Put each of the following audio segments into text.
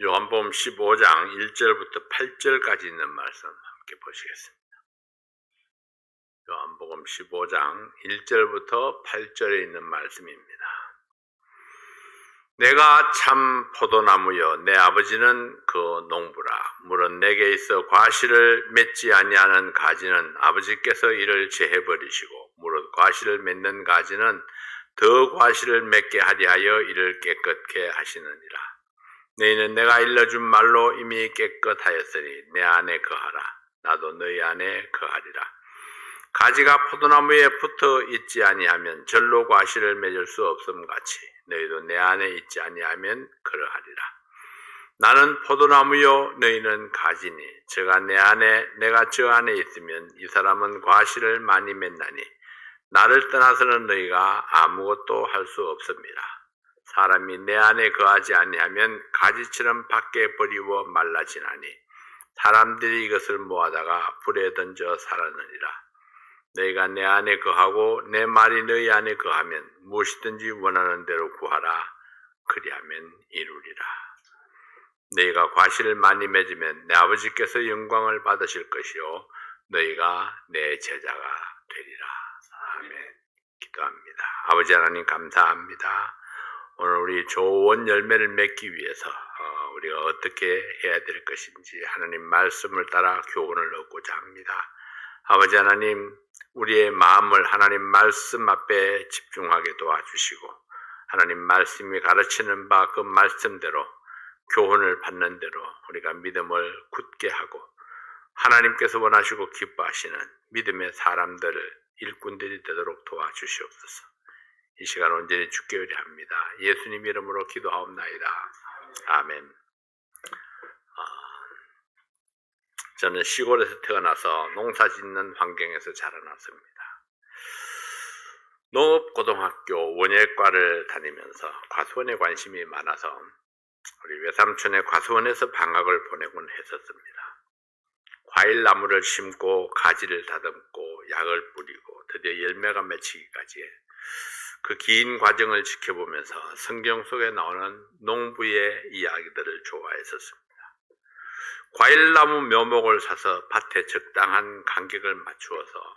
요한복음 15장 1절부터 8절까지 있는 말씀 함께 보시겠습니다. 요한복음 15장 1절부터 8절에 있는 말씀입니다. 내가 참 포도나무여 내 아버지는 그 농부라. 물은 내게 있어 과실을 맺지 아니하는 가지는 아버지께서 이를 제해버리시고 무릇 과실을 맺는 가지는 더 과실을 맺게 하리 하여 이를 깨끗게 하시느니라. 너희는 내가 일러준 말로 이미 깨끗하였으니 내 안에 거하라. 나도 너희 안에 거하리라. 가지가 포도나무에 붙어 있지 아니하면 절로 과실을 맺을 수 없음 같이 너희도 내 안에 있지 아니하면 그러하리라. 나는 포도나무요 너희는 가지니 저가 내 안에 내가 저 안에 있으면 이 사람은 과실을 많이 맺나니 나를 떠나서는 너희가 아무것도 할 수 없습니다. 사람이 내 안에 거하지 아니하면 가지처럼 밖에 버리워 말라지나니 사람들이 이것을 모아다가 불에 던져 살았느니라. 너희가 내 안에 거하고 내 말이 너희 안에 거하면 무엇이든지 원하는 대로 구하라. 그리하면 이루리라. 너희가 과실을 많이 맺으면 내 아버지께서 영광을 받으실 것이요 너희가 내 제자가 되리라. 아멘. 기도합니다. 아버지 하나님 감사합니다. 오늘 우리 좋은 열매를 맺기 위해서 우리가 어떻게 해야 될 것인지 하나님 말씀을 따라 교훈을 얻고자 합니다. 아버지 하나님, 우리의 마음을 하나님 말씀 앞에 집중하게 도와주시고 하나님 말씀이 가르치는 바 그 말씀대로 교훈을 받는 대로 우리가 믿음을 굳게 하고 하나님께서 원하시고 기뻐하시는 믿음의 사람들을 일꾼들이 되도록 도와주시옵소서. 이 시간 온전히 주께 의뢰합니다. 예수님 이름으로 기도하옵나이다. 아멘. 저는 시골에서 태어나서 농사 짓는 환경에서 자라났습니다. 농업고등학교 원예과를 다니면서 과수원에 관심이 많아서 우리 외삼촌의 과수원에서 방학을 보내곤 했었습니다. 과일나무를 심고 가지를 다듬고 약을 뿌리고 드디어 열매가 맺히기까지 그 긴 과정을 지켜보면서 성경 속에 나오는 농부의 이야기들을 좋아했었습니다. 과일나무 묘목을 사서 밭에 적당한 간격을 맞추어서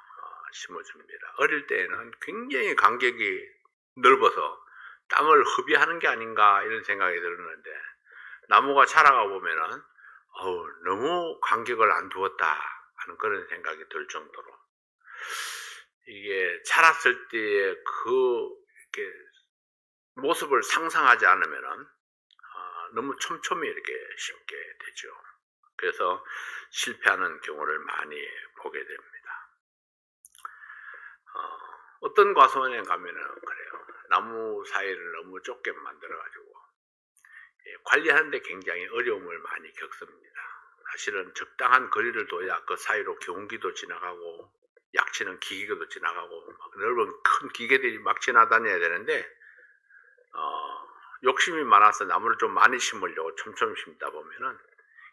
심어줍니다. 어릴 때에는 굉장히 간격이 넓어서 땅을 허비하는 게 아닌가 이런 생각이 들었는데 나무가 자라가 보면은 너무 간격을 안 두었다 하는 그런 생각이 들 정도로 이게 자랐을 때의 그 모습을 상상하지 않으면은 너무 촘촘히 이렇게 심게 되죠. 그래서 실패하는 경우를 많이 보게 됩니다. 어떤 과수원에 가면은 그래요. 나무 사이를 너무 좁게 만들어가지고 관리하는데 굉장히 어려움을 많이 겪습니다. 사실은 적당한 거리를 둬야 그 사이로 경운기도 지나가고 약치는 기계도 지나가고 넓은 큰 기계들이 막 지나다녀야 되는데 욕심이 많아서 나무를 좀 많이 심으려고 촘촘히 심다 보면은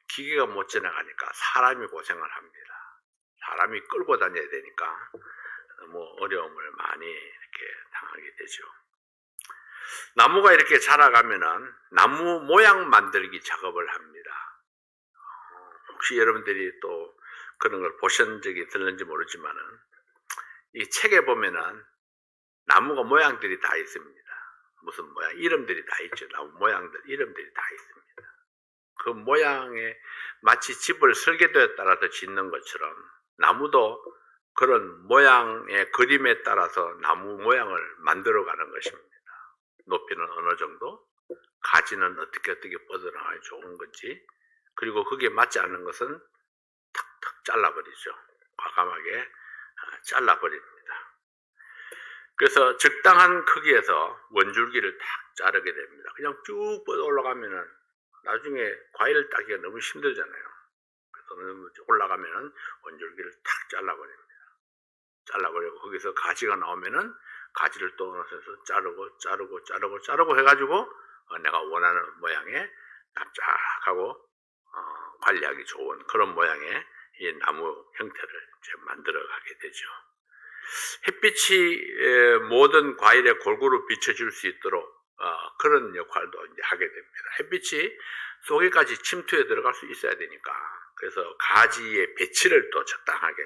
기계가 못 지나가니까 사람이 고생을 합니다. 사람이 끌고 다녀야 되니까 너무 어려움을 많이 이렇게 당하게 되죠. 나무가 이렇게 자라가면은 나무 모양 만들기 작업을 합니다. 혹시 여러분들이 또 그런 걸 보신 적이 있는지 모르지만은 이 책에 보면은 나무가 모양들이 다 있습니다. 무슨 모양, 이름들이 다 있죠. 나무 모양들, 이름들이 다 있습니다. 그 모양에 마치 집을 설계도에 따라서 짓는 것처럼 나무도 그런 모양의 그림에 따라서 나무 모양을 만들어가는 것입니다. 높이는 어느 정도, 가지는 어떻게 뻗어나가야 좋은 건지, 그리고 거기에 맞지 않는 것은 탁탁 잘라버리죠. 과감하게 잘라버립니다. 그래서 적당한 크기에서 원줄기를 탁 자르게 됩니다. 그냥 쭉 뻗어 올라가면은 나중에 과일 따기가 너무 힘들잖아요. 그래서 올라가면은 원줄기를 탁 잘라버립니다. 잘라버리고 거기서 가지가 나오면은 가지를 또 넣어서 자르고 해가지고 내가 원하는 모양에 납작하고 관리하기 좋은 그런 모양의 이 나무 형태를 이제 만들어가게 되죠. 햇빛이 모든 과일에 골고루 비춰줄 수 있도록 그런 역할도 이제 하게 됩니다. 햇빛이 속에까지 침투해 들어갈 수 있어야 되니까. 그래서 가지의 배치를 또 적당하게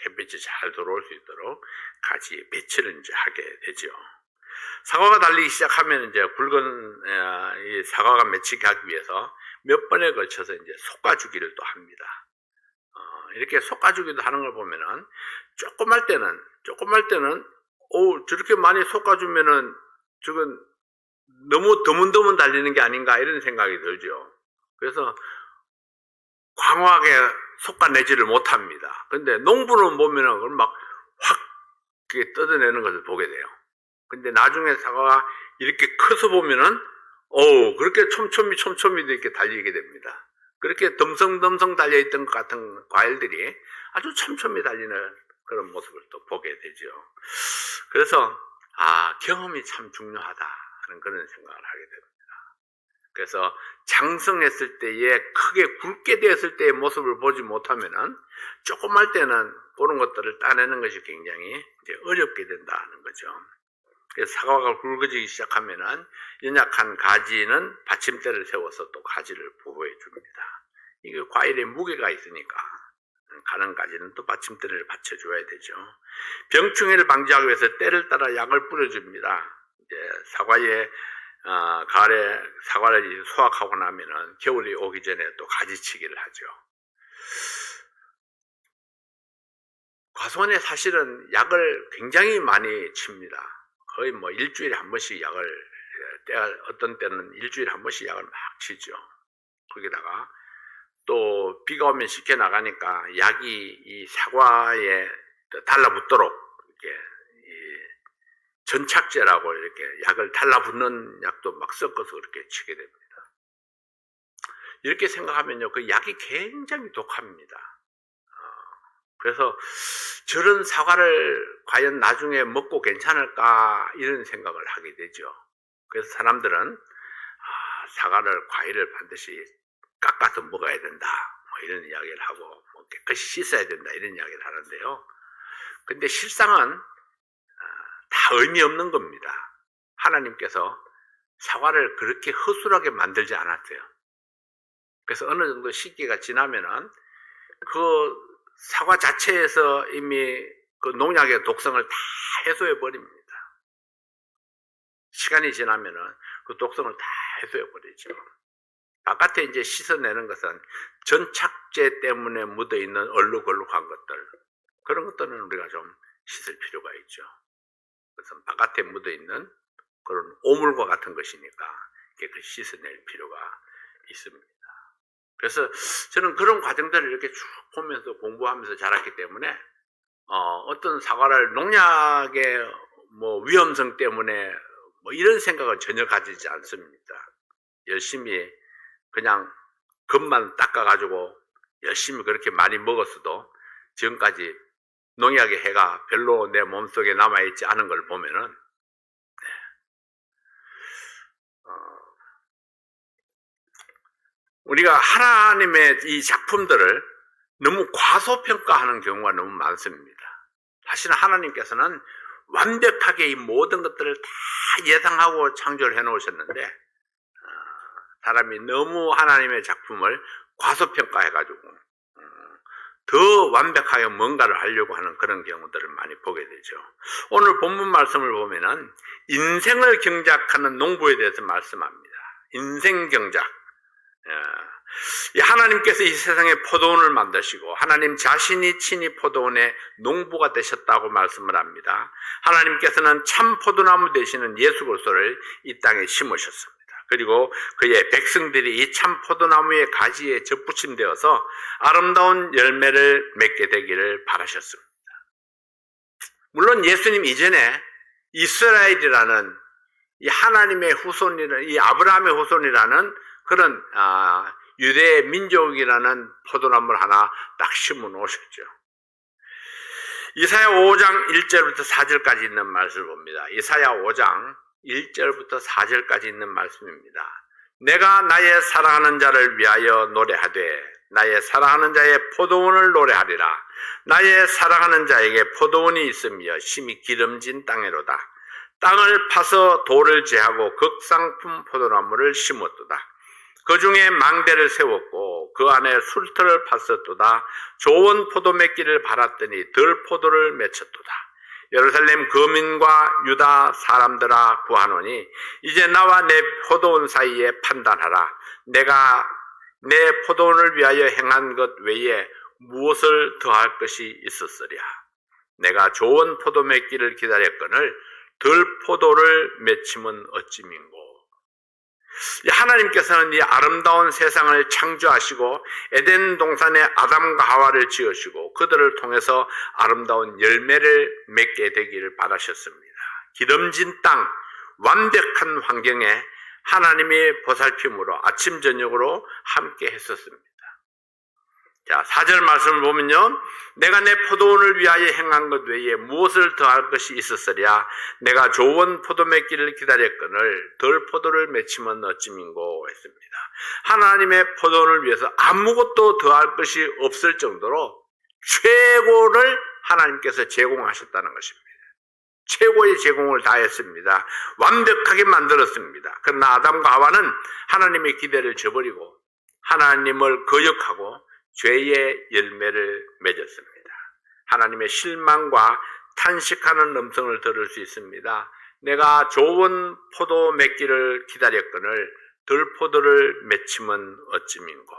햇빛이 잘 들어올 수 있도록 가지의 배치를 이제 하게 되죠. 사과가 달리기 시작하면 이제 굵은 이 사과가 맺히게 하기 위해서 몇 번에 걸쳐서 이제 솎아주기를 또 합니다. 이렇게 솎아주기도 하는 걸 보면은 조그말 때는 저렇게 많이 솎아주면은 저건 너무 드문드문 달리는 게 아닌가 이런 생각이 들죠. 그래서 광활하게 솎아내지를 못합니다. 근데 농부는 보면은 그걸 막 확 뜯어내는 것을 보게 돼요. 근데 나중에 사과가 이렇게 커서 보면은 그렇게 촘촘히 이렇게 달리게 됩니다. 그렇게 덤성덤성 달려있던 것 같은 과일들이 아주 촘촘히 달리는 그런 모습을 또 보게 되죠. 그래서 경험이 참 중요하다 하는 그런 생각을 하게 됩니다. 그래서 장성했을 때에 크게 굵게 되었을 때의 모습을 보지 못하면은 조그말 때는 그런 것들을 따내는 것이 굉장히 이제 어렵게 된다는 거죠. 그래서 사과가 굵어지기 시작하면은 연약한 가지는 받침대를 세워서 또 가지를 보호해 줍니다. 이게 과일에 무게가 있으니까 가는 가지는 또 받침대를 받쳐줘야 되죠. 병충해를 방지하기 위해서 때를 따라 약을 뿌려줍니다. 이제 사과에 가을에 사과를 수확하고 나면은 겨울이 오기 전에 또 가지치기를 하죠. 과수원에 사실은 약을 굉장히 많이 칩니다. 거의 뭐 일주일에 한 번씩 약을, 어떤 때는 일주일에 한 번씩 약을 막 치죠. 거기다가 또 비가 오면 식혀 나가니까 약이 이 사과에 달라붙도록 이렇게 전착제라고 이렇게 약을 달라붙는 약도 막 섞어서 그렇게 치게 됩니다. 이렇게 생각하면요, 그 약이 굉장히 독합니다. 그래서 저런 사과를 과연 나중에 먹고 괜찮을까 이런 생각을 하게 되죠. 그래서 사람들은 사과를, 과일을 반드시 깎아서 먹어야 된다 뭐 이런 이야기를 하고 깨끗이 씻어야 된다 이런 이야기를 하는데요. 근데 실상은 다 의미 없는 겁니다. 하나님께서 사과를 그렇게 허술하게 만들지 않았어요. 그래서 어느 정도 시기가 지나면은 그 사과 자체에서 이미 그 농약의 독성을 다 해소해 버립니다. 시간이 지나면은 그 독성을 다 해소해 버리죠. 바깥에 이제 씻어내는 것은 전착제 때문에 묻어 있는 얼룩얼룩한 것들, 그런 것들은 우리가 좀 씻을 필요가 있죠. 그래서 바깥에 묻어 있는 그런 오물과 같은 것이니까 깨끗이 씻어낼 필요가 있습니다. 그래서 저는 그런 과정들을 이렇게 쭉 보면서 공부하면서 자랐기 때문에 어떤 사과를 농약의 뭐 위험성 때문에 뭐 이런 생각을 전혀 가지지 않습니다. 열심히 그냥 겉만 닦아가지고 열심히 그렇게 많이 먹었어도 지금까지 농약의 해가 별로 내 몸속에 남아있지 않은 걸 보면은 우리가 하나님의 이 작품들을 너무 과소평가하는 경우가 너무 많습니다. 사실 하나님께서는 완벽하게 이 모든 것들을 다 예상하고 창조를 해놓으셨는데 사람이 너무 하나님의 작품을 과소평가해가지고 더 완벽하게 뭔가를 하려고 하는 그런 경우들을 많이 보게 되죠. 오늘 본문 말씀을 보면은 인생을 경작하는 농부에 대해서 말씀합니다. 인생 경작. 하나님께서 이 세상에 포도원을 만드시고 하나님 자신이 친히 포도원의 농부가 되셨다고 말씀을 합니다. 하나님께서는 참 포도나무 되시는 예수 그리스도를 이 땅에 심으셨습니다. 그리고 그의 백성들이 이 참 포도나무의 가지에 접붙임되어서 아름다운 열매를 맺게 되기를 바라셨습니다. 물론 예수님 이전에 이스라엘이라는 이 하나님의 후손이라는, 이 아브라함의 후손이라는 그런 유대 민족이라는 포도나무를 하나 딱 심어 놓으셨죠. 이사야 5장 1절부터 4절까지 있는 말씀을 봅니다. 이사야 5장 1절부터 4절까지 있는 말씀입니다. 내가 나의 사랑하는 자를 위하여 노래하되 나의 사랑하는 자의 포도원을 노래하리라. 나의 사랑하는 자에게 포도원이 있으며 심히 기름진 땅에로다. 땅을 파서 돌을 제하고 극상품 포도나무를 심었도다. 그 중에 망대를 세웠고 그 안에 술터를 팠었도다. 좋은 포도 맺기를 바랐더니 덜 포도를 맺혔도다. 예루살렘 거민과 유다 사람들아 구하노니 이제 나와 내 포도원 사이에 판단하라. 내가 내 포도원을 위하여 행한 것 외에 무엇을 더할 것이 있었으랴. 내가 좋은 포도 맺기를 기다렸거늘 덜 포도를 맺힘은 어찌민고. 하나님께서는 이 아름다운 세상을 창조하시고 에덴 동산에 아담과 하와를 지으시고 그들을 통해서 아름다운 열매를 맺게 되기를 바라셨습니다. 기름진 땅, 완벽한 환경에 하나님의 보살핌으로 아침 저녁으로 함께 했었습니다. 자, 4절 말씀을 보면요. 내가 내 포도원을 위하여 행한 것 외에 무엇을 더할 것이 있었으랴. 내가 좋은 포도 맺기를 기다렸거늘 덜 포도를 맺히면 어찌민고 했습니다. 하나님의 포도원을 위해서 아무것도 더할 것이 없을 정도로 최고를 하나님께서 제공하셨다는 것입니다. 최고의 제공을 다했습니다. 완벽하게 만들었습니다. 그러나 아담과 하와는 하나님의 기대를 저버리고 하나님을 거역하고 죄의 열매를 맺었습니다. 하나님의 실망과 탄식하는 음성을 들을 수 있습니다. 내가 좋은 포도 맺기를 기다렸거늘 덜 포도를 맺힘은 어찌민고.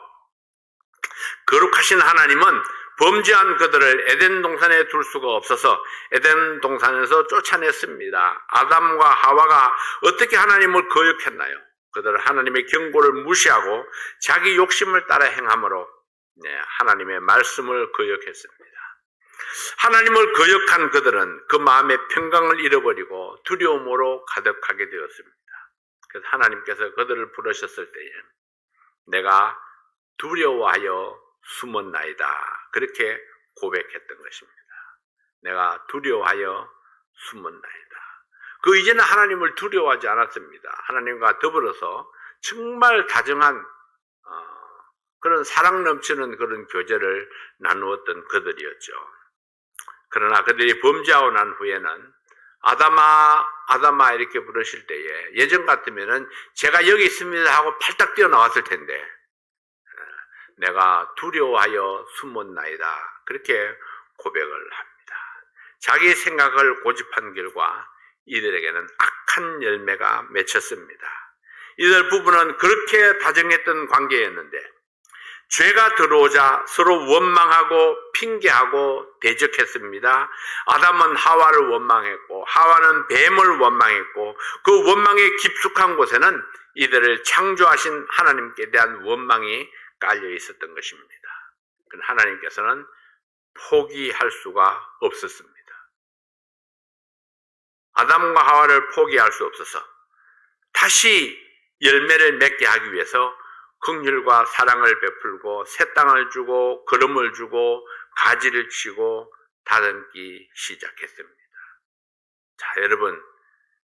거룩하신 하나님은 범죄한 그들을 에덴 동산에 둘 수가 없어서 에덴 동산에서 쫓아냈습니다. 아담과 하와가 어떻게 하나님을 거역했나요? 그들은 하나님의 경고를 무시하고 자기 욕심을 따라 행함으로 하나님의 말씀을 거역했습니다. 하나님을 거역한 그들은 그 마음의 평강을 잃어버리고 두려움으로 가득하게 되었습니다. 그래서 하나님께서 그들을 부르셨을 때에 내가 두려워하여 숨었나이다. 그렇게 고백했던 것입니다. 내가 두려워하여 숨었나이다. 그 이제는 하나님을 두려워하지 않았습니다. 하나님과 더불어서 정말 다정한 그런 사랑 넘치는 그런 교제를 나누었던 그들이었죠. 그러나 그들이 범죄하고 난 후에는 아담아 아담아 이렇게 부르실 때에 예전 같으면은 제가 여기 있습니다 하고 팔딱 뛰어나왔을 텐데 내가 두려워하여 숨었나이다. 그렇게 고백을 합니다. 자기 생각을 고집한 결과 이들에게는 악한 열매가 맺혔습니다. 이들 부부는 그렇게 다정했던 관계였는데 죄가 들어오자 서로 원망하고 핑계하고 대적했습니다. 아담은 하와를 원망했고 하와는 뱀을 원망했고 그 원망의 깊숙한 곳에는 이들을 창조하신 하나님께 대한 원망이 깔려 있었던 것입니다. 하나님께서는 포기할 수가 없었습니다. 아담과 하와를 포기할 수 없어서 다시 열매를 맺게 하기 위해서 긍휼과 사랑을 베풀고 새 땅을 주고 거름을 주고 가지를 치고 다듬기 시작했습니다. 자, 여러분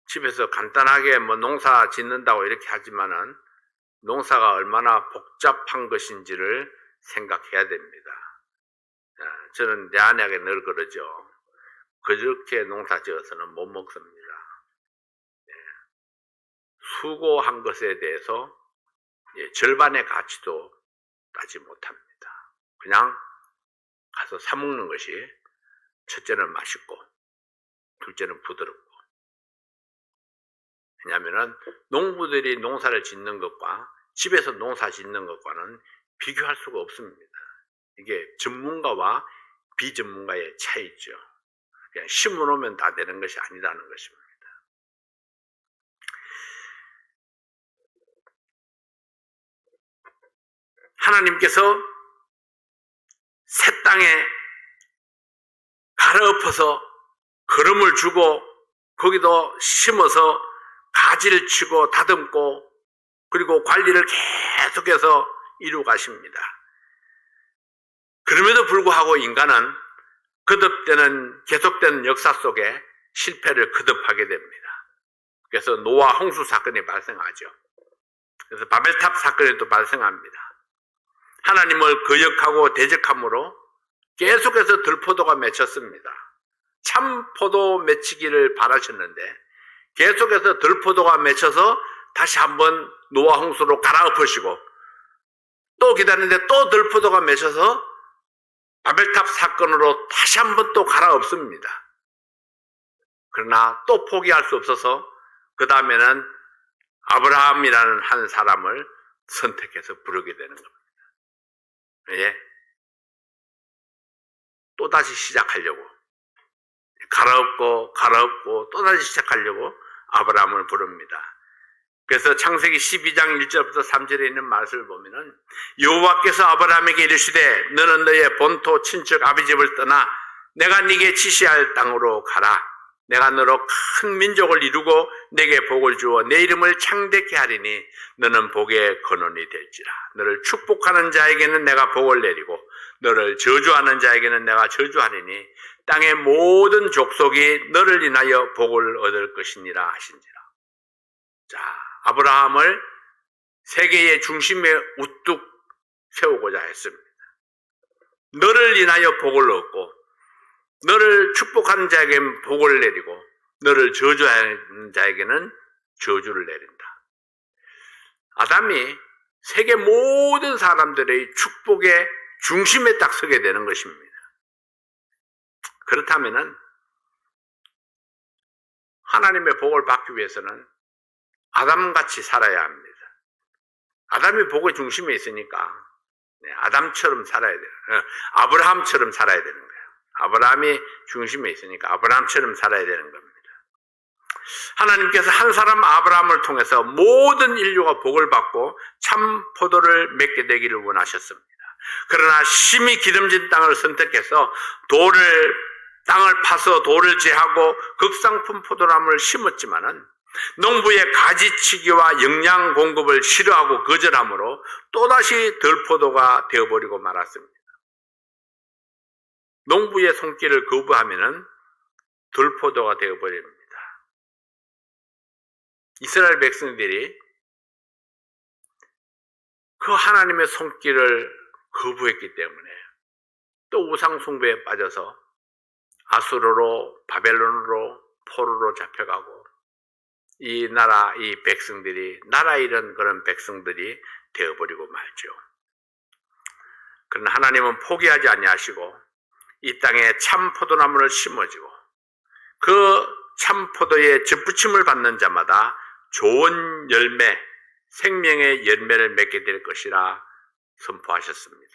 집에서 간단하게 농사 짓는다고 이렇게 하지만은 농사가 얼마나 복잡한 것인지를 생각해야 됩니다. 자, 저는 내 아내에게 늘 그러죠. 그렇게 농사 지어서는 못 먹습니다. 수고한 것에 대해서 절반의 가치도 따지 못합니다. 그냥 가서 사 먹는 것이 첫째는 맛있고 둘째는 부드럽고. 왜냐하면 농부들이 농사를 짓는 것과 집에서 농사 짓는 것과는 비교할 수가 없습니다. 이게 전문가와 비전문가의 차이죠. 그냥 심어놓으면 다 되는 것이 아니라는 것입니다. 하나님께서 새 땅에 갈아엎어서 거름을 주고 거기도 심어서 가지를 치고 다듬고 그리고 관리를 계속해서 이루어 가십니다. 그럼에도 불구하고 인간은 거듭되는 계속되는 역사 속에 실패를 거듭하게 됩니다. 그래서 노아 홍수 사건이 발생하죠. 그래서 바벨탑 사건이 또 발생합니다. 하나님을 거역하고 대적함으로 계속해서 들포도가 맺혔습니다. 참 포도 맺히기를 바라셨는데 계속해서 들포도가 맺혀서 다시 한번 노아 홍수로 갈아엎으시고 또 기다리는데 또 들포도가 맺혀서 바벨탑 사건으로 다시 한번 또 갈아엎습니다. 그러나 또 포기할 수 없어서 그 다음에는 아브라함이라는 한 사람을 선택해서 부르게 되는 겁니다. 예. 또다시 시작하려고. 갈아엎고 또다시 시작하려고 아브라함을 부릅니다. 그래서 창세기 12장 1절부터 3절에 있는 말씀을 보면은 여호와께서 아브라함에게 이르시되 너는 너의 본토 친척 아비 집을 떠나 내가 네게 지시할 땅으로 가라. 내가 너로 큰 민족을 이루고 내게 복을 주어 내 이름을 창대케 하리니 너는 복의 근원이 될지라. 너를 축복하는 자에게는 내가 복을 내리고 너를 저주하는 자에게는 내가 저주하리니 땅의 모든 족속이 너를 인하여 복을 얻을 것이니라 하신지라. 자, 아브라함을 세계의 중심에 우뚝 세우고자 했습니다. 너를 인하여 복을 얻고 너를 축복하는 자에게는 복을 내리고 너를 저주하는 자에게는 저주를 내린다. 아담이 세계 모든 사람들의 축복의 중심에 딱 서게 되는 것입니다. 그렇다면은 하나님의 복을 받기 위해서는 아담같이 살아야 합니다. 아담이 복의 중심에 있으니까 아담처럼 살아야 돼요. 아브라함처럼 살아야 되는 거예요. 아브라함이 중심에 있으니까 아브라함처럼 살아야 되는 겁니다. 하나님께서 한 사람 아브라함을 통해서 모든 인류가 복을 받고 참 포도를 맺게 되기를 원하셨습니다. 그러나 심히 기름진 땅을 선택해서 땅을 파서 돌을 제하고 극상품 포도나무를 심었지만은 농부의 가지치기와 영양 공급을 싫어하고 거절함으로 또다시 들포도가 되어버리고 말았습니다. 농부의 손길을 거부하면은 들포도가 되어버립니다. 이스라엘 백성들이 그 하나님의 손길을 거부했기 때문에 또 우상숭배에 빠져서 아수르로 바벨론으로 포로로 잡혀가고 이 백성들이 나라 잃은 그런 백성들이 되어버리고 말죠. 그러나 하나님은 포기하지 아니하시고 이 땅에 참 포도나무를 심어주고 그 참 포도의 젖붙임을 받는 자마다 좋은 열매, 생명의 열매를 맺게 될 것이라 선포하셨습니다.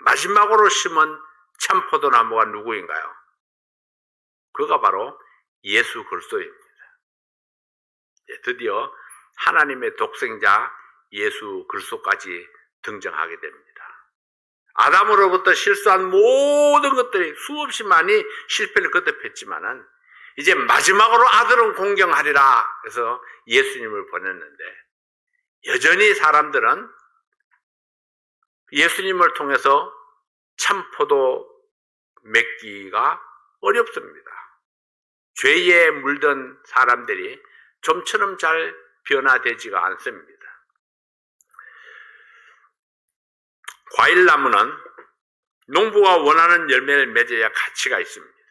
마지막으로 심은 참 포도나무가 누구인가요? 그가 바로 예수 그리스도입니다. 드디어 하나님의 독생자 예수 그리스도까지 등장하게 됩니다. 아담으로부터 실수한 모든 것들이 수없이 많이 실패를 거듭했지만은 이제 마지막으로 아들은 공경하리라 해서 예수님을 보냈는데 여전히 사람들은 예수님을 통해서 참포도 맺기가 어렵습니다. 죄에 물든 사람들이 좀처럼 잘 변화되지가 않습니다. 과일나무는 농부가 원하는 열매를 맺어야 가치가 있습니다.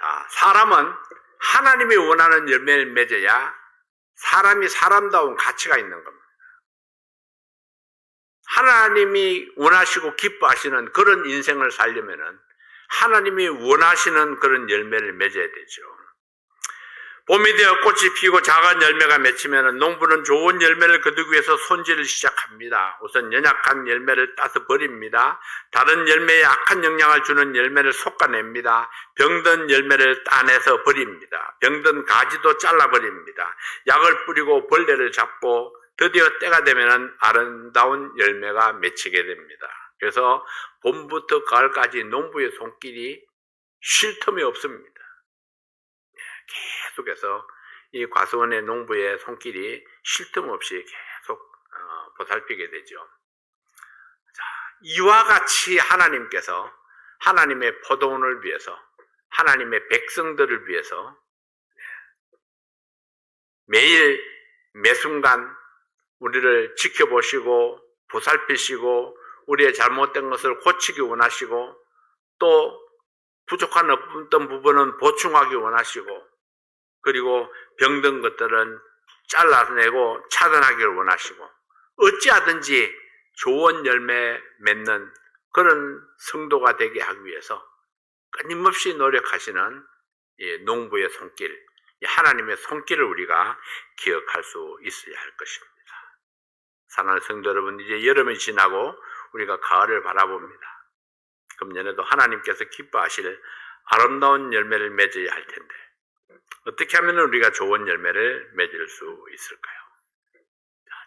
자, 사람은 하나님이 원하는 열매를 맺어야 사람이 사람다운 가치가 있는 겁니다. 하나님이 원하시고 기뻐하시는 그런 인생을 살려면은 하나님이 원하시는 그런 열매를 맺어야 되죠. 봄이 되어 꽃이 피고 작은 열매가 맺히면 농부는 좋은 열매를 거두기 위해서 손질을 시작합니다. 우선 연약한 열매를 따서 버립니다. 다른 열매에 악한 영향을 주는 열매를 솎아냅니다. 병든 열매를 따내서 버립니다. 병든 가지도 잘라버립니다. 약을 뿌리고 벌레를 잡고 드디어 때가 되면 아름다운 열매가 맺히게 됩니다. 그래서 봄부터 가을까지 농부의 손길이 쉴 틈이 없습니다. 계속해서 이 과수원의 농부의 손길이 쉴 틈 없이 계속 보살피게 되죠. 자, 이와 같이 하나님께서 하나님의 포도원을 위해서 하나님의 백성들을 위해서 매일 매순간 우리를 지켜보시고 보살피시고 우리의 잘못된 것을 고치기 원하시고 또 부족한 어떤 부분은 보충하기 원하시고 그리고 병든 것들은 잘라내고 차단하기를 원하시고 어찌하든지 좋은 열매 맺는 그런 성도가 되게 하기 위해서 끊임없이 노력하시는 농부의 손길, 하나님의 손길을 우리가 기억할 수 있어야 할 것입니다. 사랑하는 성도 여러분, 이제 여름이 지나고 우리가 가을을 바라봅니다. 금년에도 하나님께서 기뻐하실 아름다운 열매를 맺어야 할 텐데 어떻게 하면 우리가 좋은 열매를 맺을 수 있을까요?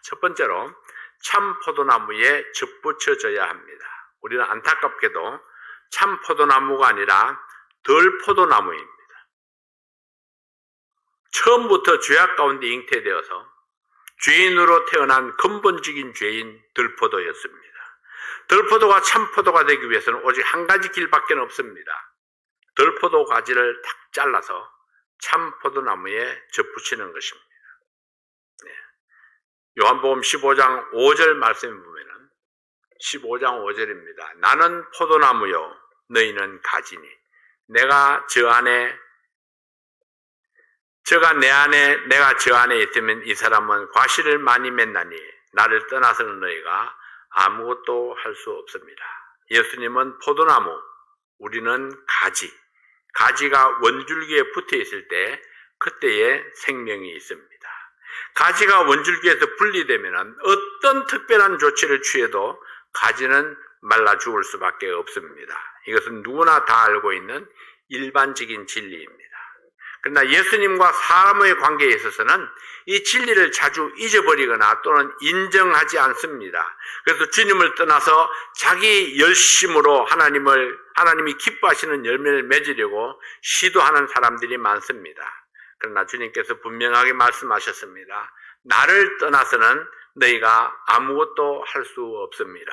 첫 번째로 참 포도나무에 접붙여져야 합니다. 우리는 안타깝게도 참 포도나무가 아니라 덜 포도나무입니다. 처음부터 죄악 가운데 잉태되어서 죄인으로 태어난 근본적인 죄인 덜포도였습니다. 덜포도가 참포도가 되기 위해서는 오직 한 가지 길밖에 없습니다. 덜포도 가지를 탁 잘라서 참포도나무에 접붙이는 것입니다. 요한복음 15장 5절 말씀에 보면은 15장 5절입니다. 나는 포도나무요 너희는 가지니 내가 저가 내 안에 내가 저 안에 있으면 이 사람은 과실을 많이 맺나니 나를 떠나서는 너희가 아무것도 할 수 없습니다. 예수님은 포도나무, 우리는 가지. 가지가 원줄기에 붙어 있을 때 그때의 생명이 있습니다. 가지가 원줄기에서 분리되면 어떤 특별한 조치를 취해도 가지는 말라 죽을 수밖에 없습니다. 이것은 누구나 다 알고 있는 일반적인 진리입니다. 그러나 예수님과 사람의 관계에 있어서는 이 진리를 자주 잊어버리거나 또는 인정하지 않습니다. 그래서 주님을 떠나서 자기 열심으로 하나님이 기뻐하시는 열매를 맺으려고 시도하는 사람들이 많습니다. 그러나 주님께서 분명하게 말씀하셨습니다. 나를 떠나서는 너희가 아무것도 할 수 없습니다.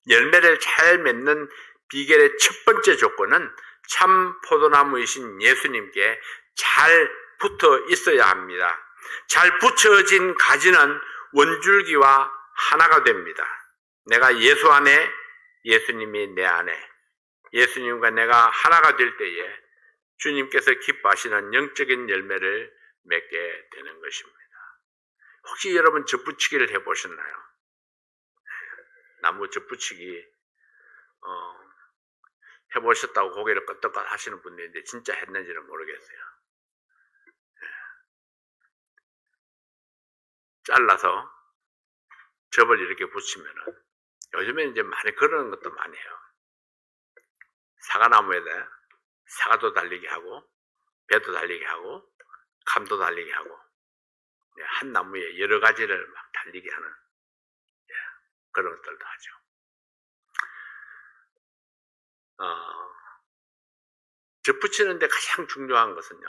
열매를 잘 맺는 비결의 첫 번째 조건은 참 포도나무이신 예수님께 잘 붙어 있어야 합니다. 잘 붙여진 가지는 원줄기와 하나가 됩니다. 내가 예수 안에, 예수님이 내 안에, 예수님과 내가 하나가 될 때에 주님께서 기뻐하시는 영적인 열매를 맺게 되는 것입니다. 혹시 여러분 접붙이기를 해보셨나요? 나무 접붙이기 해보셨다고 고개를 끄덕끄덕 하시는 분들인데 진짜 했는지는 모르겠어요. 잘라서 접을 이렇게 붙이면은 요즘에 이제 많이 그러는 것도 많이 해요. 사과나무에다 사과도 달리게 하고 배도 달리게 하고 감도 달리게 하고 한 나무에 여러 가지를 막 달리게 하는 그런 것들도 하죠. 접붙이는데 가장 중요한 것은요,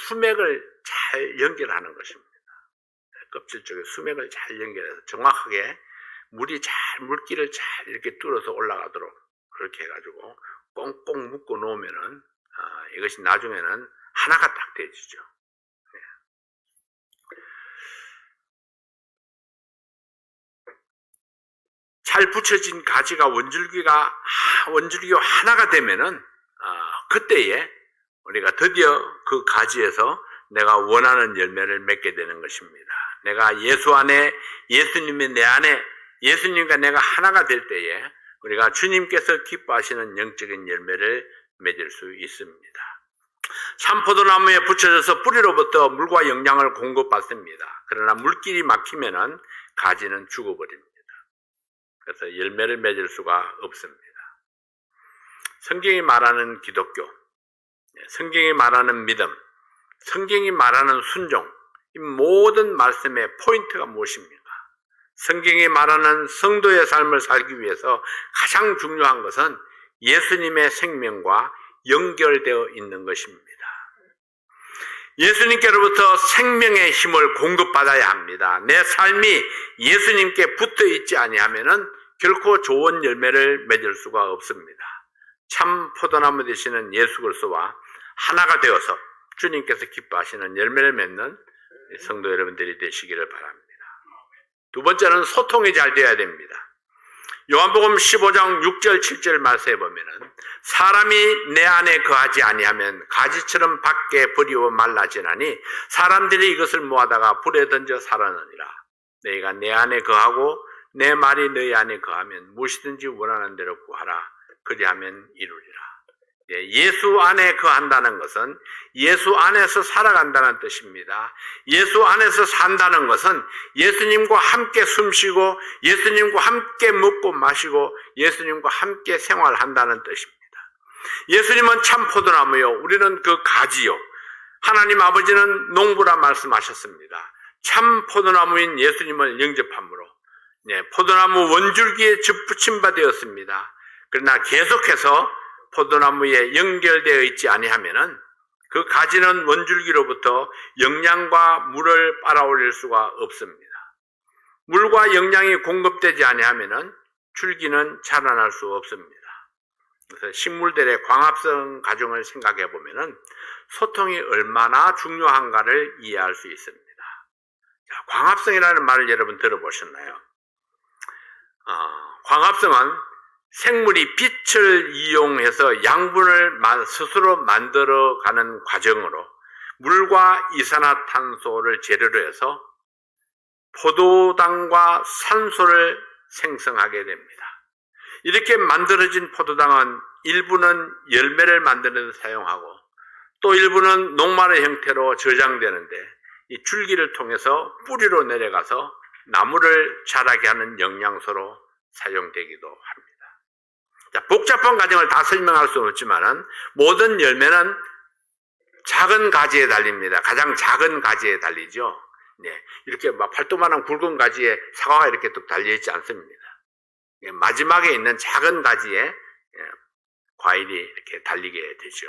수맥을 잘 연결하는 것입니다. 껍질 쪽에 수맥을 잘 연결해서 정확하게 물기를 잘 이렇게 뚫어서 올라가도록 그렇게 해가지고 꽁꽁 묶어 놓으면은 이것이 나중에는 하나가 딱 되어지죠. 잘 붙여진 가지가 원줄기와 하나가 되면은 그때에 우리가 드디어 그 가지에서 내가 원하는 열매를 맺게 되는 것입니다. 내가 예수 안에, 예수님이 내 안에, 예수님과 내가 하나가 될 때에 우리가 주님께서 기뻐하시는 영적인 열매를 맺을 수 있습니다. 참포도나무에 붙여져서 뿌리로부터 물과 영양을 공급받습니다. 그러나 물길이 막히면은 가지는 죽어버립니다. 그래서 열매를 맺을 수가 없습니다. 성경이 말하는 기독교, 성경이 말하는 믿음, 성경이 말하는 순종, 이 모든 말씀의 포인트가 무엇입니까? 성경이 말하는 성도의 삶을 살기 위해서 가장 중요한 것은 예수님의 생명과 연결되어 있는 것입니다. 예수님께로부터 생명의 힘을 공급받아야 합니다. 내 삶이 예수님께 붙어 있지 아니하면은 결코 좋은 열매를 맺을 수가 없습니다. 참 포도나무 되시는 예수 그리스도와 하나가 되어서 주님께서 기뻐하시는 열매를 맺는 성도 여러분들이 되시기를 바랍니다. 두 번째는 소통이 잘 되어야 됩니다. 요한복음 15장 6절 7절 말씀해 보면은 사람이 내 안에 거하지 아니하면 가지처럼 밖에 버리고 말라지나니 사람들이 이것을 모아다가 불에 던져 살아나니라. 너희가 내 안에 거하고 내 말이 너희 안에 거하면 무엇이든지 원하는 대로 구하라. 그리하면 이루리라. 예수 안에 거한다는 것은 예수 안에서 살아간다는 뜻입니다. 예수 안에서 산다는 것은 예수님과 함께 숨쉬고 예수님과 함께 먹고 마시고 예수님과 함께 생활한다는 뜻입니다. 예수님은 참 포도나무요, 우리는 그 가지요. 하나님 아버지는 농부라 말씀하셨습니다. 참 포도나무인 예수님을 영접함으로 포도나무 원줄기에 접붙임 바 되었습니다. 그러나 계속해서 포도나무에 연결되어 있지 아니하면은 그 가지는 원줄기로부터 영양과 물을 빨아올릴 수가 없습니다. 물과 영양이 공급되지 아니하면은 줄기는 자라날 수 없습니다. 그래서 식물들의 광합성 과정을 생각해 보면은 소통이 얼마나 중요한가를 이해할 수 있습니다. 자, 광합성이라는 말을 여러분 들어보셨나요? 광합성은 생물이 빛을 이용해서 양분을 스스로 만들어가는 과정으로 물과 이산화탄소를 재료로 해서 포도당과 산소를 생성하게 됩니다. 이렇게 만들어진 포도당은 일부는 열매를 만드는 데 사용하고 또 일부는 녹말의 형태로 저장되는데 이 줄기를 통해서 뿌리로 내려가서 나무를 자라게 하는 영양소로 사용되기도 합니다. 자, 복잡한 과정을 다 설명할 수는 없지만은 모든 열매는 작은 가지에 달립니다. 가장 작은 가지에 달리죠. 네, 이렇게 막 팔도만한 굵은 가지에 사과가 이렇게 또 달려 있지 않습니다. 마지막에 있는 작은 가지에 과일이 이렇게 달리게 되죠.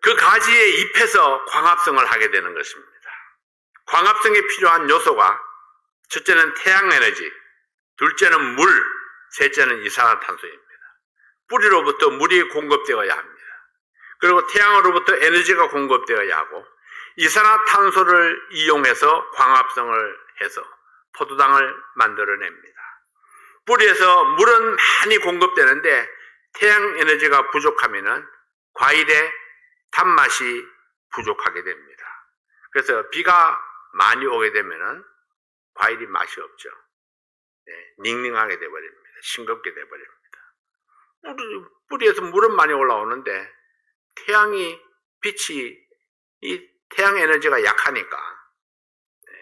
그 가지의 잎에서 광합성을 하게 되는 것입니다. 광합성에 필요한 요소가 첫째는 태양에너지, 둘째는 물, 셋째는 이산화탄소입니다. 뿌리로부터 물이 공급되어야 합니다. 그리고 태양으로부터 에너지가 공급되어야 하고 이산화탄소를 이용해서 광합성을 해서 포도당을 만들어냅니다. 뿌리에서 물은 많이 공급되는데 태양 에너지가 부족하면은 과일의 단맛이 부족하게 됩니다. 그래서 비가 많이 오게 되면은 과일이 맛이 없죠. 닝닝하게 돼버립니다. 싱겁게 돼버립니다. 뿌리에서 물은 많이 올라오는데 빛이 이 태양 에너지가 약하니까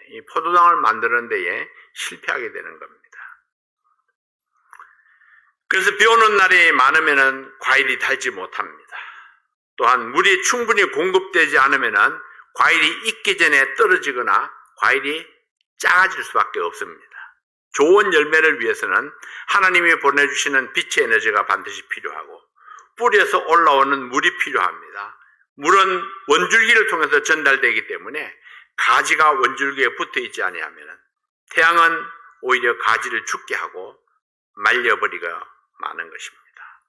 이 포도당을 만드는 데에 실패하게 되는 겁니다. 그래서 비 오는 날이 많으면은 과일이 달지 못합니다. 또한 물이 충분히 공급되지 않으면은 과일이 익기 전에 떨어지거나 과일이 작아질 수밖에 없습니다. 좋은 열매를 위해서는 하나님이 보내주시는 빛의 에너지가 반드시 필요하고 뿌리에서 올라오는 물이 필요합니다. 물은 원줄기를 통해서 전달되기 때문에 가지가 원줄기에 붙어 있지 아니하면 태양은 오히려 가지를 죽게 하고 말려버리가 많은 것입니다.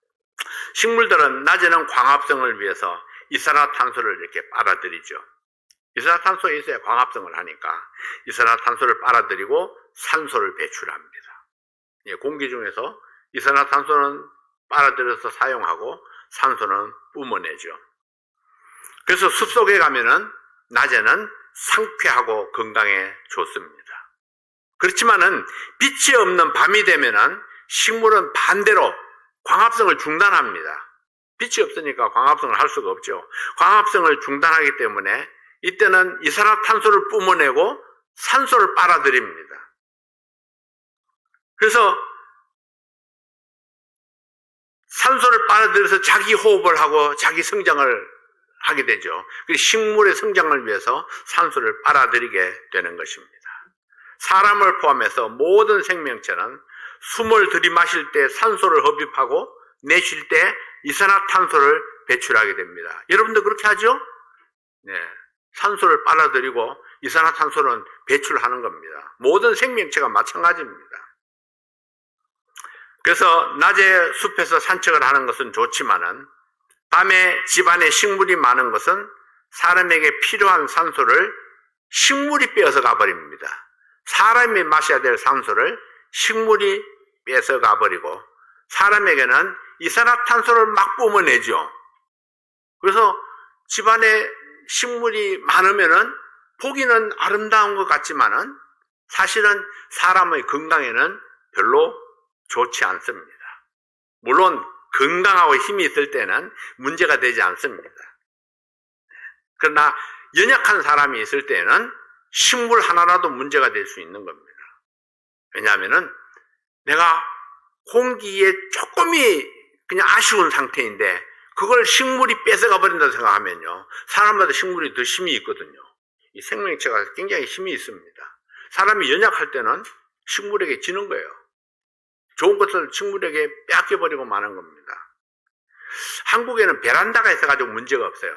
식물들은 낮에는 광합성을 위해서 이산화탄소를 이렇게 빨아들이죠. 이산화탄소에 있어야 광합성을 하니까 이산화탄소를 빨아들이고 산소를 배출합니다. 공기 중에서 이산화탄소는 빨아들여서 사용하고 산소는 뿜어내죠. 그래서 숲속에 가면은 낮에는 상쾌하고 건강에 좋습니다. 그렇지만은 빛이 없는 밤이 되면은 식물은 반대로 광합성을 중단합니다. 빛이 없으니까 광합성을 할 수가 없죠. 광합성을 중단하기 때문에 이때는 이산화탄소를 뿜어내고 산소를 빨아들입니다. 그래서 산소를 빨아들여서 자기 호흡을 하고 자기 성장을 하게 되죠. 식물의 성장을 위해서 산소를 빨아들이게 되는 것입니다. 사람을 포함해서 모든 생명체는 숨을 들이마실 때 산소를 흡입하고 내쉴 때 이산화탄소를 배출하게 됩니다. 여러분도 그렇게 하죠? 네, 산소를 빨아들이고 이산화탄소는 배출하는 겁니다. 모든 생명체가 마찬가지입니다. 그래서 낮에 숲에서 산책을 하는 것은 좋지만은 밤에 집안에 식물이 많은 것은 사람에게 필요한 산소를 식물이 빼어서 가버립니다. 사람이 마셔야 될 산소를 식물이 뺏어가 버리고 사람에게는 이산화탄소를 막 뿜어내죠. 그래서 집안에 식물이 많으면은 보기는 아름다운 것 같지만은 사실은 사람의 건강에는 별로 좋지 않습니다. 물론 건강하고 힘이 있을 때는 문제가 되지 않습니다. 그러나 연약한 사람이 있을 때는 식물 하나라도 문제가 될 수 있는 겁니다. 왜냐하면은 내가 공기에 조금이 그냥 아쉬운 상태인데 그걸 식물이 뺏어가 버린다고 생각하면요, 사람마다 식물이 더 힘이 있거든요. 이 생명체가 굉장히 힘이 있습니다. 사람이 연약할 때는 식물에게 지는 거예요. 좋은 것을 식물에게 뺏겨버리고 마는 겁니다. 한국에는 베란다가 있어가지고 문제가 없어요.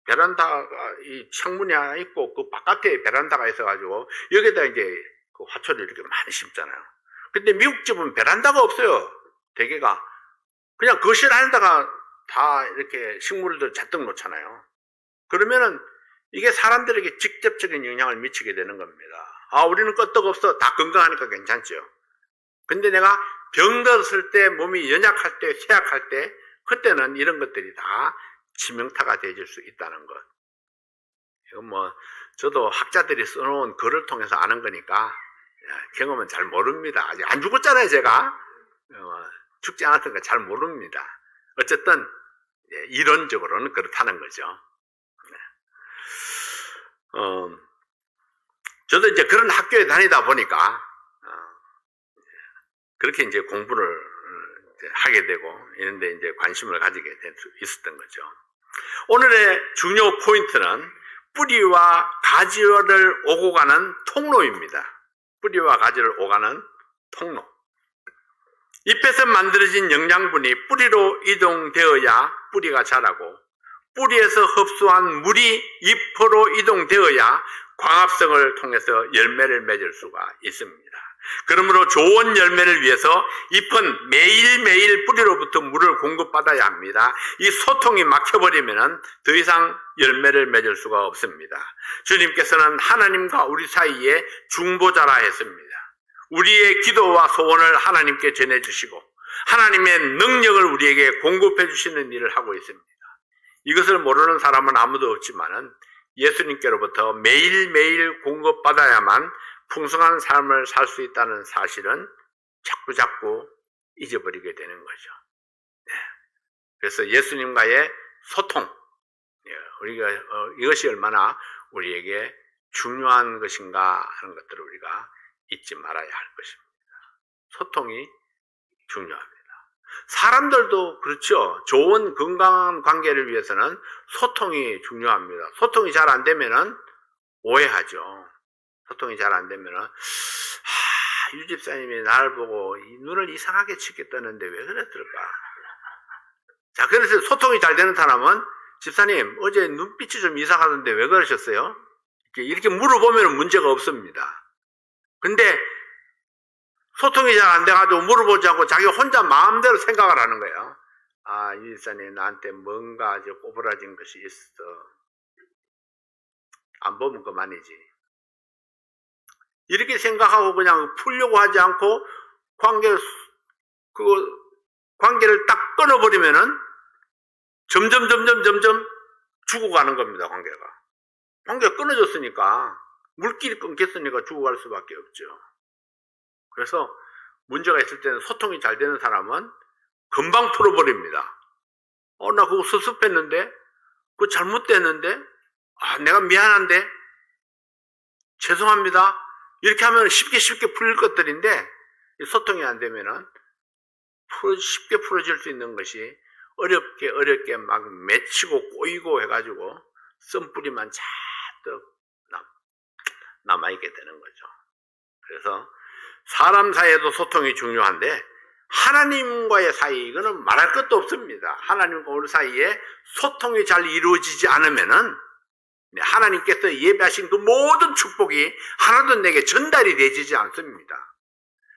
베란다가 이 창문이 하나 있고 그 바깥에 베란다가 있어가지고 여기다 이제 그 화초를 이렇게 많이 심잖아요. 근데 미국 집은 베란다가 없어요. 대개가 그냥 거실 안에다가 다 이렇게 식물들 잔뜩 놓잖아요. 그러면은 이게 사람들에게 직접적인 영향을 미치게 되는 겁니다. 아, 우리는 끄떡없어. 다 건강하니까 괜찮죠. 근데 내가 병들었을 때, 몸이 연약할 때, 쇠약할 때, 그때는 이런 것들이 다 치명타가 되어질 수 있다는 것. 이건 뭐 저도 학자들이 써놓은 글을 통해서 아는 거니까 경험은 잘 모릅니다. 아직 안 죽었잖아요, 제가. 죽지 않았으니까 잘 모릅니다. 어쨌든 이론적으로는 그렇다는 거죠. 저도 이제 그런 학교에 다니다 보니까 그렇게 이제 공부를 하게 되고 이런데 이제 관심을 가지게 될 수 있었던 거죠. 오늘의 중요 포인트는 뿌리와 가지를 오고 가는 통로입니다. 뿌리와 가지를 오가는 통로. 잎에서 만들어진 영양분이 뿌리로 이동되어야 뿌리가 자라고, 뿌리에서 흡수한 물이 잎으로 이동되어야 광합성을 통해서 열매를 맺을 수가 있습니다. 그러므로 좋은 열매를 위해서 잎은 매일매일 뿌리로부터 물을 공급받아야 합니다. 이 소통이 막혀버리면 더 이상 열매를 맺을 수가 없습니다. 주님께서는 하나님과 우리 사이에 중보자라 했습니다. 우리의 기도와 소원을 하나님께 전해주시고 하나님의 능력을 우리에게 공급해 주시는 일을 하고 있습니다. 이것을 모르는 사람은 아무도 없지만은 예수님께로부터 매일매일 공급받아야만 풍성한 삶을 살 수 있다는 사실은 자꾸자꾸 잊어버리게 되는 거죠. 그래서 예수님과의 소통, 우리가 이것이 얼마나 우리에게 중요한 것인가 하는 것들을 우리가 잊지 말아야 할 것입니다. 소통이 중요합니다. 사람들도 그렇죠. 좋은 건강한 관계를 위해서는 소통이 중요합니다. 소통이 잘 안 되면은 오해하죠. 소통이 잘 안 되면은 유 집사님이 나를 보고 이 눈을 이상하게 치게 뜨는데 왜 그랬을까? 자, 그래서 소통이 잘 되는 사람은 집사님 어제 눈빛이 좀 이상하던데 왜 그러셨어요? 이렇게 물어보면 문제가 없습니다. 근데 소통이 잘 안 돼가지고 물어보지 않고 자기 혼자 마음대로 생각을 하는 거예요. 아, 유 집사님 나한테 뭔가 아주 꼬부라진 것이 있어. 안 보면 그만이지. 이렇게 생각하고 그냥 풀려고 하지 않고 관계를 딱 끊어버리면은 점점 죽어가는 겁니다, 관계가 끊어졌으니까, 물길이 끊겼으니까 죽어갈 수밖에 없죠. 그래서 문제가 있을 때는 소통이 잘 되는 사람은 금방 풀어버립니다. 나 그거 섭섭했는데, 그거 잘못됐는데, 내가 미안한데, 죄송합니다. 이렇게 하면 쉽게 풀릴 것들인데, 소통이 안 되면은 쉽게 풀어질 수 있는 것이 어렵게 막 맺히고 꼬이고 해가지고 썬뿌리만 잔뜩 남아있게 되는 거죠. 그래서 사람 사이에도 소통이 중요한데 하나님과의 사이, 이거는 말할 것도 없습니다. 하나님과 우리 사이에 소통이 잘 이루어지지 않으면은 하나님께서 예배하신 그 모든 축복이 하나도 내게 전달이 되지 않습니다.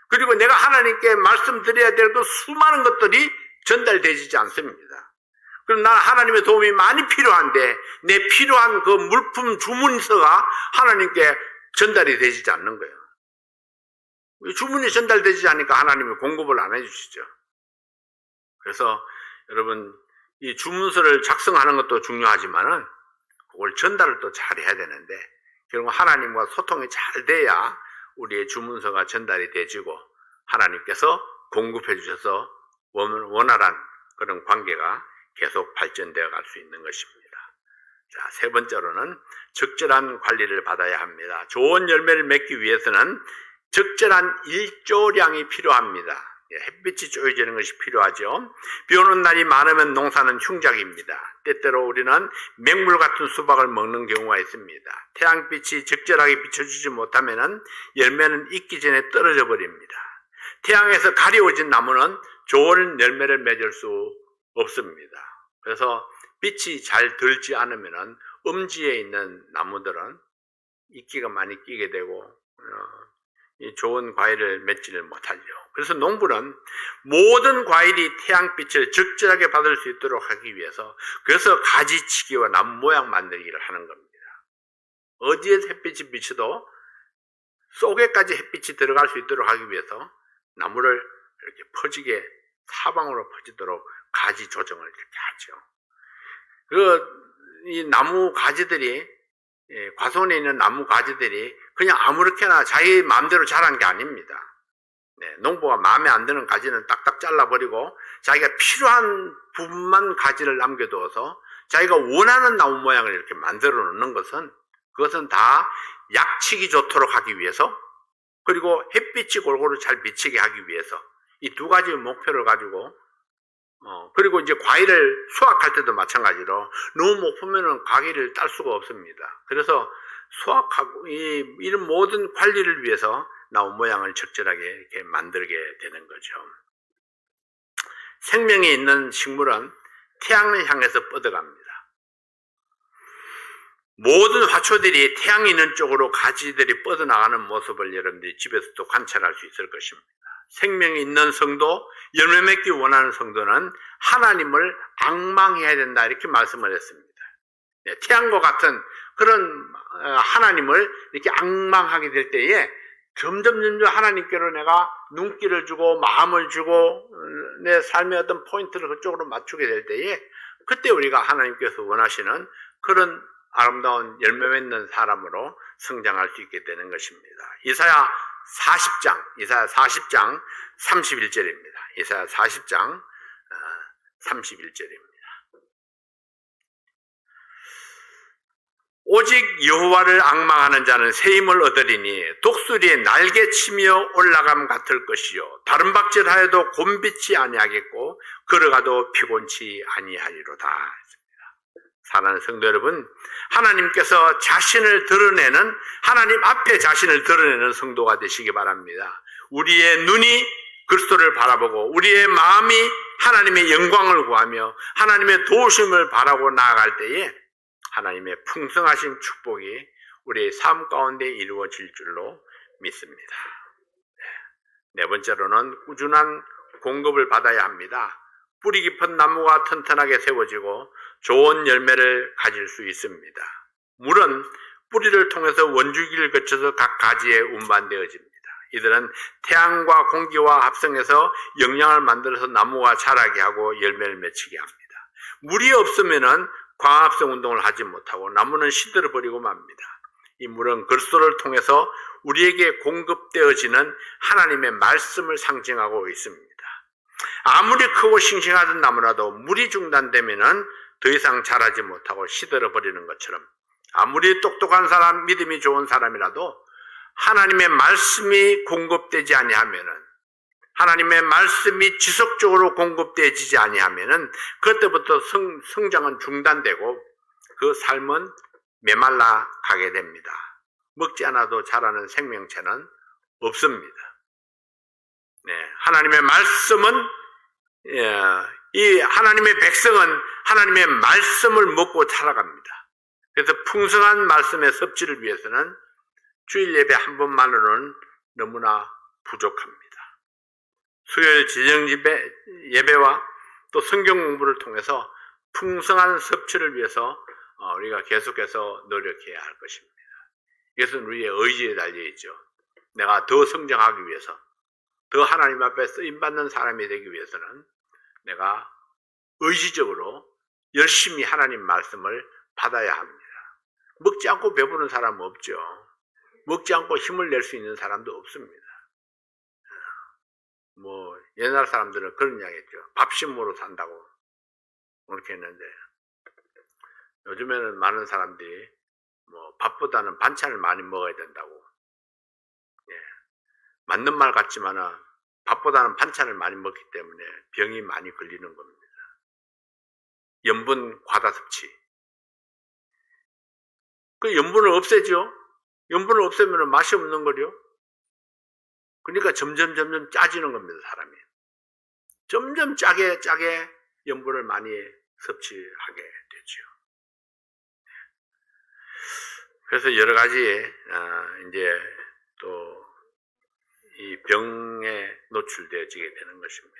그리고 내가 하나님께 말씀드려야 될 그 수많은 것들이 전달되지 않습니다. 그럼 나는 하나님의 도움이 많이 필요한데 내 필요한 그 물품 주문서가 하나님께 전달이 되지 않는 거예요. 주문이 전달되지 않으니까 하나님이 공급을 안 해주시죠. 그래서 여러분, 이 주문서를 작성하는 것도 중요하지만은 그걸 전달을 또 잘 해야 되는데, 결국 하나님과 소통이 잘 돼야 우리의 주문서가 전달이 되지고 하나님께서 공급해 주셔서 원활한 그런 관계가 계속 발전되어 갈 수 있는 것입니다. 자, 세 번째로는 적절한 관리를 받아야 합니다. 좋은 열매를 맺기 위해서는 적절한 일조량이 필요합니다. 햇빛이 쪼여지는 것이 필요하죠. 비 오는 날이 많으면 농사는 흉작입니다. 때때로 우리는 맹물 같은 수박을 먹는 경우가 있습니다. 태양빛이 적절하게 비춰주지 못하면 열매는 익기 전에 떨어져 버립니다. 태양에서 가려워진 나무는 좋은 열매를 맺을 수 없습니다. 그래서 빛이 잘 들지 않으면 음지에 있는 나무들은 이끼가 많이 끼게 되고 좋은 과일을 맺지를 못하죠. 그래서 농부는 모든 과일이 태양빛을 적절하게 받을 수 있도록 하기 위해서, 그래서 가지치기와 나무 모양 만들기를 하는 겁니다. 어디에 햇빛이 비쳐도 속에까지 햇빛이 들어갈 수 있도록 하기 위해서 나무를 이렇게 퍼지게, 사방으로 퍼지도록 가지 조정을 이렇게 하죠. 이 나무 가지들이, 과수원에 있는 나무 가지들이 그냥 아무렇게나 자기 마음대로 자란 게 아닙니다. 농부가 마음에 안 드는 가지는 딱딱 잘라버리고 자기가 필요한 부분만 가지를 남겨두어서 자기가 원하는 나무 모양을 이렇게 만들어 놓는 것은, 그것은 다 약치기 좋도록 하기 위해서, 그리고 햇빛이 골고루 잘 비치게 하기 위해서, 이 두 가지 목표를 가지고, 그리고 이제 과일을 수확할 때도 마찬가지로 너무 높으면은 과일을 딸 수가 없습니다. 그래서 수확하고 이런 모든 관리를 위해서 나무 모양을 적절하게 이렇게 만들게 되는 거죠. 생명이 있는 식물은 태양을 향해서 뻗어갑니다. 모든 화초들이 태양이 있는 쪽으로 가지들이 뻗어나가는 모습을 여러분들이 집에서도 관찰할 수 있을 것입니다. 생명이 있는 성도, 열매 맺기 원하는 성도는 하나님을 앙망해야 된다, 이렇게 말씀을 했습니다. 태양과 같은 그런 하나님을 이렇게 앙망하게 될 때에 점점 하나님께로 내가 눈길을 주고 마음을 주고 내 삶의 어떤 포인트를 그쪽으로 맞추게 될 때에, 그때 우리가 하나님께서 원하시는 그런 아름다운 열매 맺는 사람으로 성장할 수 있게 되는 것입니다. 이사야 40장 31절입니다. 이사야 40장 31절입니다. 오직 여호와를 앙망하는 자는 새 힘을 얻으리니 독수리의 날개치며 올라감 같을 것이요 다른 박질하여도 곤비치 아니하겠고 걸어가도 피곤치 아니하리로다. 사랑하는 성도 여러분, 하나님께서 자신을 드러내는, 하나님 앞에 자신을 드러내는 성도가 되시기 바랍니다. 우리의 눈이 그리스도를 바라보고 우리의 마음이 하나님의 영광을 구하며 하나님의 도우심을 바라고 나아갈 때에 하나님의 풍성하신 축복이 우리의 삶 가운데 이루어질 줄로 믿습니다. 네 번째로는 꾸준한 공급을 받아야 합니다. 뿌리 깊은 나무가 튼튼하게 세워지고 좋은 열매를 가질 수 있습니다. 물은 뿌리를 통해서 원주기를 거쳐서 각 가지에 운반되어집니다. 이들은 태양과 공기와 합성해서 영양을 만들어서 나무가 자라게 하고 열매를 맺히게 합니다. 물이 없으면은 광합성 운동을 하지 못하고 나무는 시들어 버리고 맙니다. 이 물은 그리스도를 통해서 우리에게 공급되어지는 하나님의 말씀을 상징하고 있습니다. 아무리 크고 싱싱하던 나무라도 물이 중단되면은 더 이상 자라지 못하고 시들어 버리는 것처럼, 아무리 똑똑한 사람, 믿음이 좋은 사람이라도 하나님의 말씀이 공급되지 아니하면은, 하나님의 말씀이 지속적으로 공급되지 아니하면은 그때부터 성장은 중단되고 그 삶은 메말라 가게 됩니다. 먹지 않아도 자라는 생명체는 없습니다. 하나님의 말씀은, 이 하나님의 백성은 하나님의 말씀을 먹고 살아갑니다. 그래서 풍성한 말씀의 섭취를 위해서는 주일 예배 한 번만으로는 너무나 부족합니다. 수요일 지정 예배와 또 성경 공부를 통해서 풍성한 섭취를 위해서 우리가 계속해서 노력해야 할 것입니다. 이것은 우리의 의지에 달려 있죠. 내가 더 성장하기 위해서, 더 하나님 앞에 쓰임받는 사람이 되기 위해서는 내가 의지적으로 열심히 하나님 말씀을 받아야 합니다. 먹지 않고 배부른 사람은 없죠. 먹지 않고 힘을 낼 수 있는 사람도 없습니다. 옛날 사람들은 그런 이야기 했죠. 밥심으로 산다고 그렇게 했는데, 요즘에는 많은 사람들이 밥보다는 반찬을 많이 먹어야 된다고. 맞는 말 같지만은 밥보다는 반찬을 많이 먹기 때문에 병이 많이 걸리는 겁니다. 염분 과다 섭취. 그 염분을 없애죠. 염분을 없애면 맛이 없는 거죠. 그러니까 점점 짜지는 겁니다, 사람이. 점점 짜게 염분을 많이 섭취하게 되죠. 그래서 여러 가지 이제 또 이 병에 노출되어지게 되는 것입니다.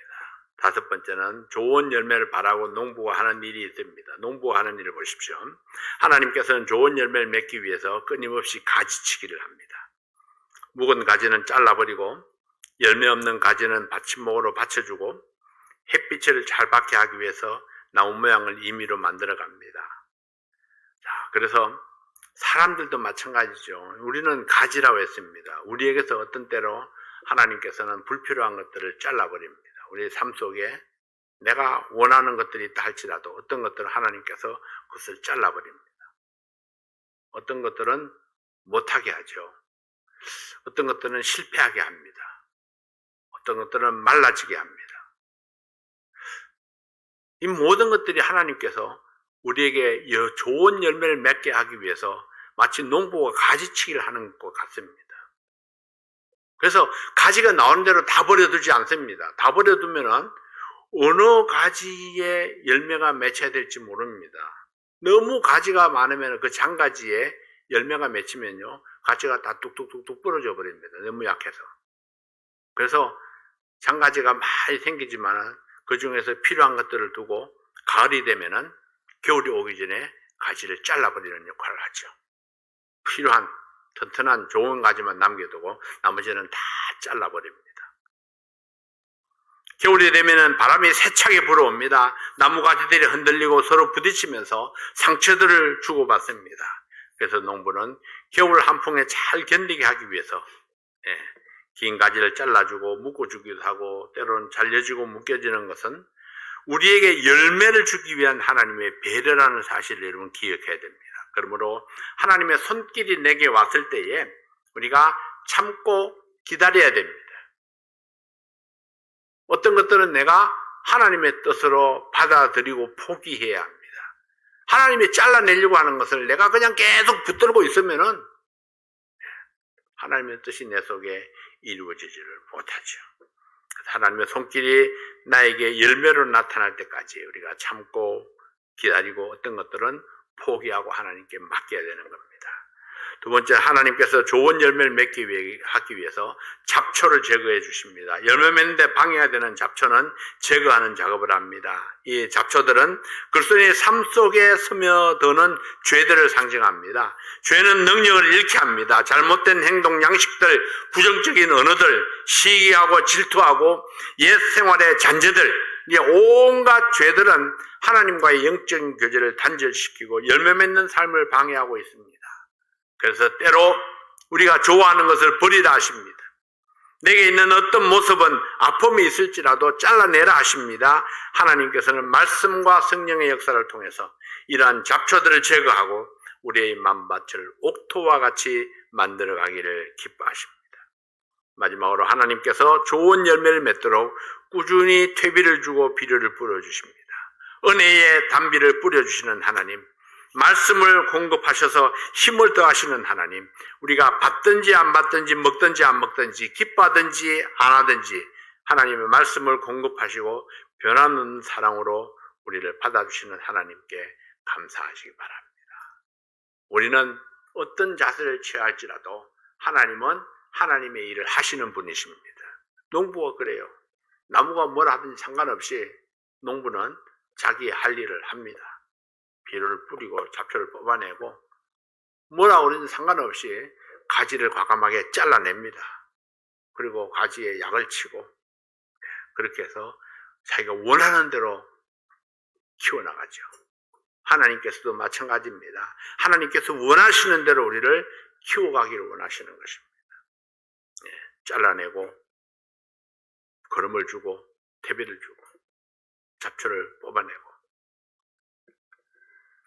다섯 번째는 좋은 열매를 바라고 농부가 하는 일이 있습니다. 농부가 하는 일을 보십시오. 하나님께서는 좋은 열매를 맺기 위해서 끊임없이 가지치기를 합니다. 묵은 가지는 잘라버리고 열매 없는 가지는 받침목으로 받쳐주고 햇빛을 잘 받게 하기 위해서 나무 모양을 임의로 만들어 갑니다. 자, 그래서 사람들도 마찬가지죠. 우리는 가지라고 했습니다. 우리에게서 어떤 때로 하나님께서는 불필요한 것들을 잘라버립니다. 우리 삶 속에 내가 원하는 것들이 있다 할지라도 어떤 것들은 하나님께서 그것을 잘라버립니다. 어떤 것들은 못하게 하죠. 어떤 것들은 실패하게 합니다. 어떤 것들은 말라지게 합니다. 이 모든 것들이 하나님께서 우리에게 좋은 열매를 맺게 하기 위해서 마치 농부가 가지치기를 하는 것 같습니다. 그래서 가지가 나오는 대로 다 버려두지 않습니다. 다 버려두면은 어느 가지에 열매가 맺혀야 될지 모릅니다. 너무 가지가 많으면 그 장가지에 열매가 맺히면요, 가지가 다 뚝뚝뚝뚝 부러져 버립니다. 너무 약해서. 그래서 장가지가 많이 생기지만은 그 중에서 필요한 것들을 두고 가을이 되면은 겨울이 오기 전에 가지를 잘라버리는 역할을 하죠. 필요한 튼튼한 좋은 가지만 남겨두고 나머지는 다 잘라버립니다. 겨울이 되면은 바람이 세차게 불어옵니다. 나무 가지들이 흔들리고 서로 부딪히면서 상처들을 주고받습니다. 그래서 농부는 겨울 한풍에 잘 견디게 하기 위해서 긴 가지를 잘라주고 묶어주기도 하고 때로는 잘려지고 묶여지는 것은 우리에게 열매를 주기 위한 하나님의 배려라는 사실을 여러분 기억해야 됩니다. 그러므로 하나님의 손길이 내게 왔을 때에 우리가 참고 기다려야 됩니다. 어떤 것들은 내가 하나님의 뜻으로 받아들이고 포기해야 합니다. 하나님이 잘라내려고 하는 것을 내가 그냥 계속 붙들고 있으면은 하나님의 뜻이 내 속에 이루어지지를 못하죠. 하나님의 손길이 나에게 열매로 나타날 때까지 우리가 참고 기다리고 어떤 것들은 포기하고 하나님께 맡겨야 되는 겁니다. 두 번째, 하나님께서 좋은 열매를 맺기 하기 위해서 잡초를 제거해 주십니다. 열매 맺는데 방해가 되는 잡초는 제거하는 작업을 합니다. 이 잡초들은 그리스도인의 삶 속에 스며드는 죄들을 상징합니다. 죄는 능력을 잃게 합니다. 잘못된 행동, 양식들, 부정적인 언어들, 시기하고 질투하고 옛 생활의 잔재들, 이 온갖 죄들은 하나님과의 영적인 교제를 단절시키고 열매 맺는 삶을 방해하고 있습니다. 그래서 때로 우리가 좋아하는 것을 버리라 하십니다. 내게 있는 어떤 모습은 아픔이 있을지라도 잘라내라 하십니다. 하나님께서는 말씀과 성령의 역사를 통해서 이러한 잡초들을 제거하고 우리의 맘밭을 옥토와 같이 만들어가기를 기뻐하십니다. 마지막으로 하나님께서 좋은 열매를 맺도록 꾸준히 퇴비를 주고 비료를 뿌려주십니다. 은혜의 단비를 뿌려주시는 하나님, 말씀을 공급하셔서 힘을 더하시는 하나님, 우리가 받든지 안 받든지 먹든지 안 먹든지 기뻐하든지 안 하든지 하나님의 말씀을 공급하시고 변함없는 사랑으로 우리를 받아주시는 하나님께 감사하시기 바랍니다. 우리는 어떤 자세를 취할지라도 하나님은 하나님의 일을 하시는 분이십니다. 농부가 그래요. 나무가 뭘 하든지 상관없이 농부는 자기의 할 일을 합니다. 비료를 뿌리고 잡초를 뽑아내고 뭐라 그러든 상관없이 가지를 과감하게 잘라냅니다. 그리고 가지에 약을 치고 그렇게 해서 자기가 원하는 대로 키워나가죠. 하나님께서도 마찬가지입니다. 하나님께서 원하시는 대로 우리를 키워가기를 원하시는 것입니다. 잘라내고 거름을 주고 퇴비를 주고 잡초를 뽑아내고.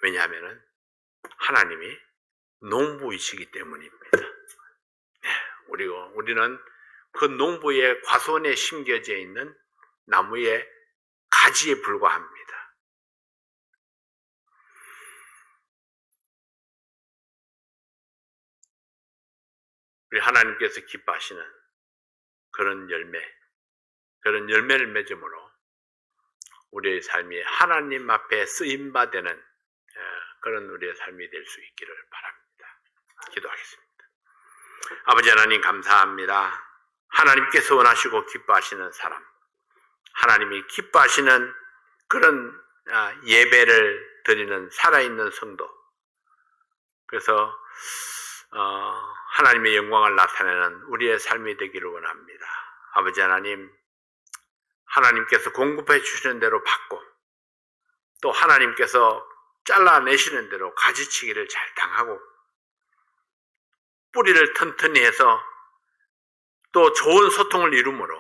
왜냐하면 하나님이 농부이시기 때문입니다. 우리는 그 농부의 과손에 심겨져 있는 나무의 가지에 불과합니다. 우리 하나님께서 기뻐하시는 그런 열매를 맺음으로 우리의 삶이 하나님 앞에 쓰임받는 그런 우리의 삶이 될 수 있기를 바랍니다. 기도하겠습니다. 아버지 하나님 감사합니다. 하나님께서 원하시고 기뻐하시는 사람, 하나님이 기뻐하시는 그런 예배를 드리는 살아있는 성도, 그래서 하나님의 영광을 나타내는 우리의 삶이 되기를 원합니다. 아버지 하나님, 하나님께서 공급해 주시는 대로 받고 또 하나님께서 잘라내시는 대로 가지치기를 잘 당하고 뿌리를 튼튼히 해서 또 좋은 소통을 이루므로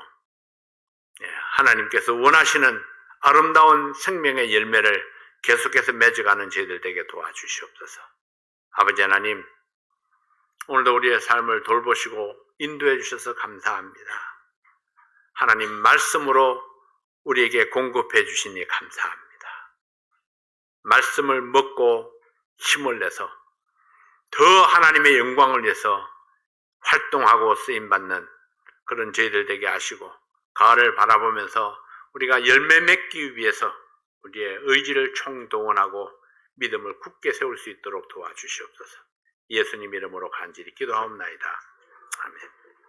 하나님께서 원하시는 아름다운 생명의 열매를 계속해서 맺어가는 저희들 되게 도와주시옵소서. 아버지 하나님, 오늘도 우리의 삶을 돌보시고 인도해 주셔서 감사합니다. 하나님 말씀으로 우리에게 공급해 주시니 감사합니다. 말씀을 먹고 힘을 내서 더 하나님의 영광을 위해서 활동하고 쓰임받는 그런 저희들 되게 하시고 가을을 바라보면서 우리가 열매 맺기 위해서 우리의 의지를 총동원하고 믿음을 굳게 세울 수 있도록 도와주시옵소서. 예수님 이름으로 간절히 기도하옵나이다. 아멘.